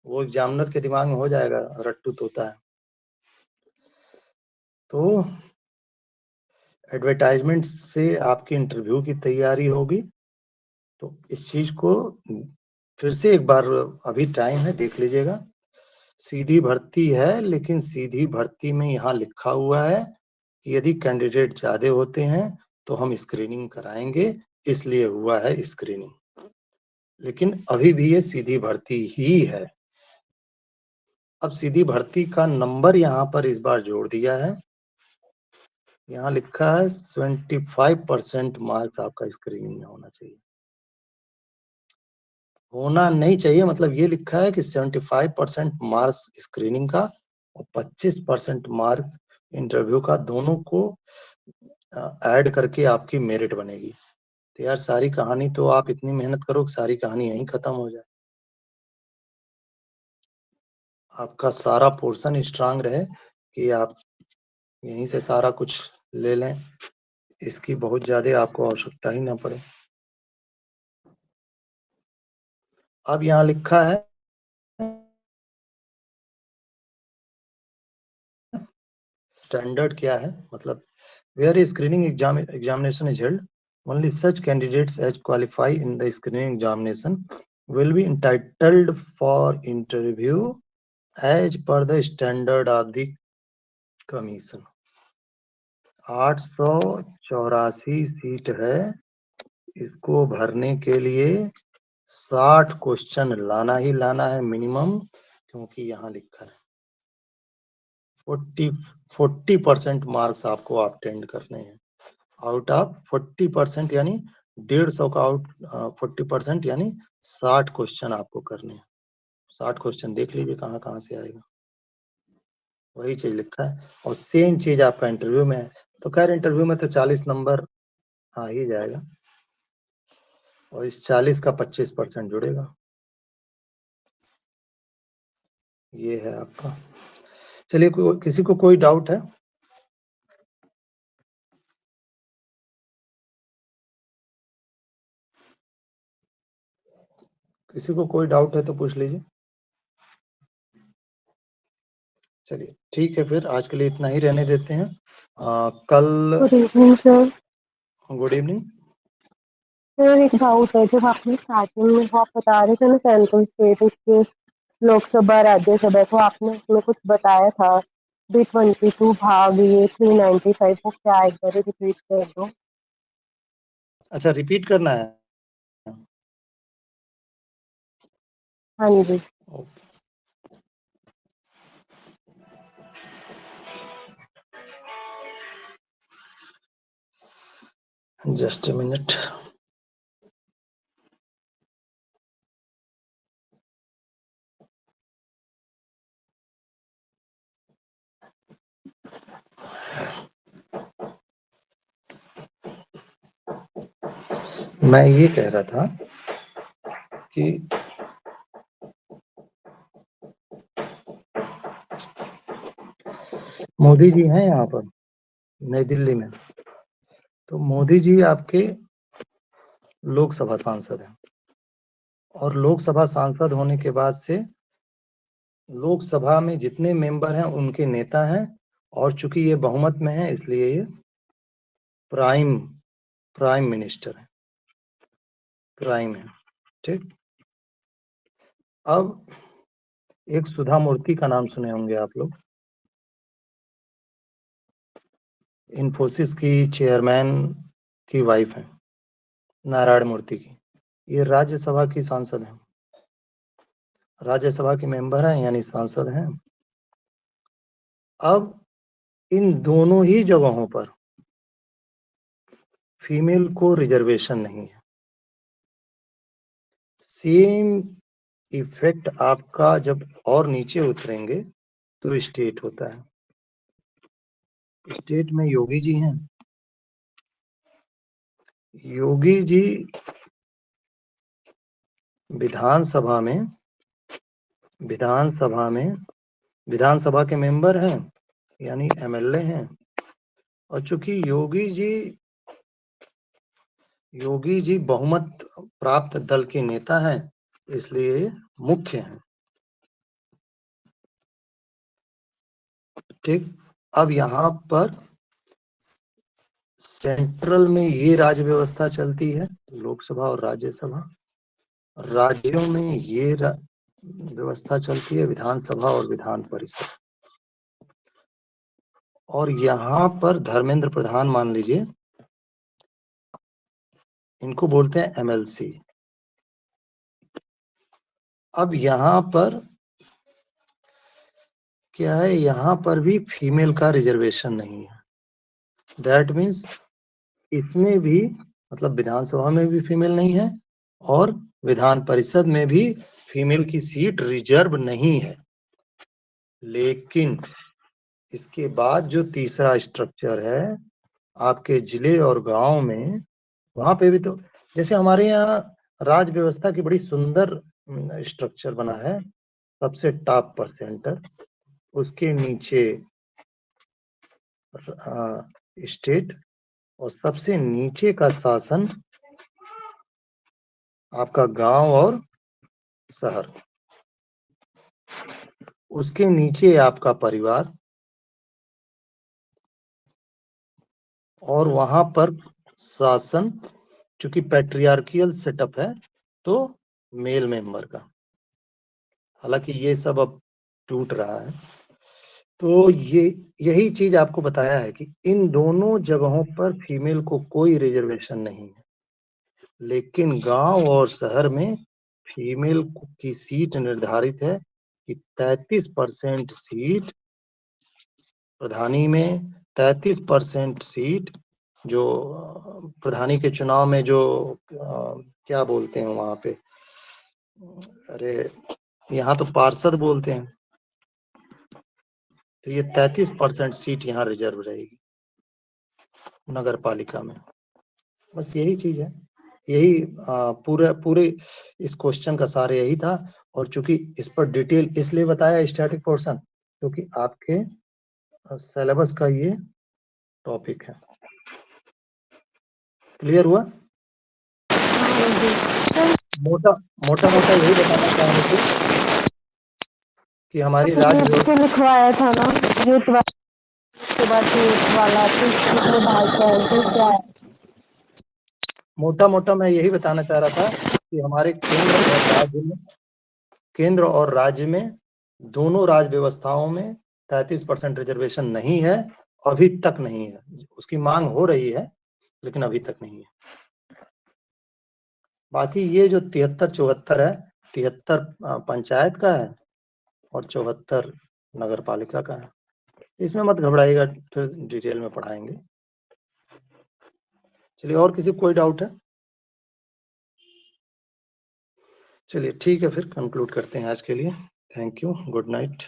वो एग्जामिनर के दिमाग में हो जाएगा, रट्टू तोता है। तो एडवर्टाइजमेंट से आपकी इंटरव्यू की तैयारी होगी। तो इस चीज को फिर से एक बार, अभी टाइम है, देख लीजिएगा। सीधी भर्ती है, लेकिन सीधी भर्ती में यहाँ लिखा हुआ है कि यदि कैंडिडेट ज्यादा होते हैं तो हम स्क्रीनिंग कराएंगे, इसलिए हुआ है स्क्रीनिंग। लेकिन अभी भी ये सीधी भर्ती ही है। अब सीधी भर्ती का नंबर यहाँ पर इस बार जोड़ दिया है। यहाँ लिखा है 25% मार्क्स आपका स्क्रीनिंग में होना चाहिए। होना नहीं चाहिए मतलब ये लिखा है कि 75% मार्क्स स्क्रीनिंग का और 25% मार्क्स इंटरव्यू का, दोनों को ऐड करके आपकी मेरिट बनेगी। तो यार सारी कहानी तो आप इतनी मेहनत करो कि सारी कहानी यहीं खत्म हो जाए। आपका सारा पोर्शन स्ट्रांग रहे कि आप यहीं से सारा कुछ ले लें, इसकी बहुत ज्यादा आपको आवश्यकता ही ना पड़े। अब यहाँ लिखा है स्टैंडर्ड क्या है, मतलब where screening examination is held, only such candidates as qualify in the screening examination will be entitled for interview as per the standard of the commission। 884 seat है, इसको भरने के लिए 60 क्वेश्चन लाना ही लाना है मिनिमम, क्योंकि यहाँ लिखा है 40% मार्क्स आपको अटेंड करने हैं आउट ऑफ 40%, यानी 150 का आउट 40% यानी 60 क्वेश्चन आपको करने हैं। 60 क्वेश्चन देख लीजिए कहाँ कहाँ से आएगा, वही चीज लिखा है। और सेम चीज आपका इंटरव्यू में है, तो खैर इंटरव्यू में तो 40 नंबर आ ही जाएगा, और इस 40 का 25% जुड़ेगा। ये है आपका। चलिए किसी को कोई डाउट है? किसी को कोई डाउट है तो पूछ लीजिए। चलिए ठीक है, फिर आज के लिए इतना ही रहने देते हैं। कल। Good evening sir. Good evening. Sir एक डाउट है, जब आपने स्टार्टिंग में वो आप बता रहे थे ना सेंट्रल स्टेट के लोकसभा राज्यसभा, तो आपने उसमें कुछ बताया था B22 भाग ये 395, वो क्या एक बार रिपीट कर दो। अच्छा रिपीट करना है। हाँ जी। Just a minute. मैं ये कह रहा था कि मोदी जी हैं यहाँ पर नई दिल्ली में, तो मोदी जी आपके लोकसभा सांसद हैं, और लोकसभा सांसद होने के बाद से लोकसभा में जितने मेंबर हैं उनके नेता हैं, और चूंकि ये बहुमत में है इसलिए ये प्राइम मिनिस्टर है, प्राइम है। ठीक। अब एक सुधा मूर्ति का नाम सुने होंगे आप लोग, इन्फोसिस की चेयरमैन की वाइफ है, नारायण मूर्ति की। ये राज्यसभा की सांसद हैं, राज्यसभा के मेंबर हैं यानी सांसद हैं। अब इन दोनों ही जगहों पर फीमेल को रिजर्वेशन नहीं है। सेम इफेक्ट आपका जब और नीचे उतरेंगे तो स्टेट होता है। स्टेट में योगी जी हैं, योगी जी विधानसभा विधानसभा के मेंबर हैं यानी एमएलए हैं, और चूंकि योगी जी बहुमत प्राप्त दल के नेता हैं इसलिए मुख्य हैं। ठीक। अब यहाँ पर सेंट्रल में ये राज्य व्यवस्था चलती है, लोकसभा और राज्यसभा। राज्यों में ये व्यवस्था चलती है, विधानसभा और विधान परिषद। और यहाँ पर धर्मेंद्र प्रधान मान लीजिए इनको बोलते हैं एमएलसी। अब यहाँ पर क्या है, यहाँ पर भी फीमेल का रिजर्वेशन नहीं है। दैट मीन्स इसमें भी, मतलब विधानसभा में भी फीमेल नहीं है और विधान परिषद में भी फीमेल की सीट रिजर्व नहीं है। लेकिन इसके बाद जो तीसरा स्ट्रक्चर है आपके जिले और गांव में, वहां पे भी तो जैसे हमारे यहाँ राज व्यवस्था की बड़ी सुंदर स्ट्रक्चर बना है। सबसे टॉप पर सेंटर, उसके नीचे स्टेट और सबसे नीचे का शासन आपका गांव और शहर, उसके नीचे आपका परिवार, और वहां पर शासन चूंकि पैट्रियार्कियल सेटअप है तो मेल मेंबर का। हालांकि ये सब अब टूट रहा है। तो ये यही चीज आपको बताया है कि इन दोनों जगहों पर फीमेल को कोई रिजर्वेशन नहीं है, लेकिन गांव और शहर में फीमेल की सीट निर्धारित है कि 33% सीट प्रधानी में, 33% सीट जो प्रधानी के चुनाव में जो क्या बोलते हैं वहां पे, अरे यहाँ तो पार्षद बोलते हैं, तो ये 33% सीट यहाँ रिजर्व रहेगी नगर पालिका में। बस यही चीज है, यही पूरे पूरे इस क्वेश्चन का सार यही था। और चूंकि इस पर डिटेल इसलिए बताया स्टैटिक पोर्शन क्योंकि आपके सिलेबस का ये टॉपिक है। क्लियर हुआ? मोटा मोटा मोटा यही बताना चाहेंगे थे कि हमारी राज्य व्यवस्था लिखवाया था ना यूथ वाला, उसके बाद यूथ वाला, तो इसमें क्या है? मोटा मोटा मैं यही बताना चाह रहा था कि हमारे केंद्र और राज्य में दोनों राज व्यवस्थाओं में 33% रिजर्वेशन नहीं है, अभी तक नहीं है। उसकी मांग हो रही है लेकिन अभी तक नहीं है। बाकी ये जो 73-74 है, 73 पंचायत का है और 74 नगर पालिका का है। इसमें मत घबराइएगा, फिर डिटेल में पढ़ाएंगे। चलिए, और किसी को कोई डाउट है? चलिए ठीक है, फिर कंक्लूड करते हैं आज के लिए। Thank you, good night.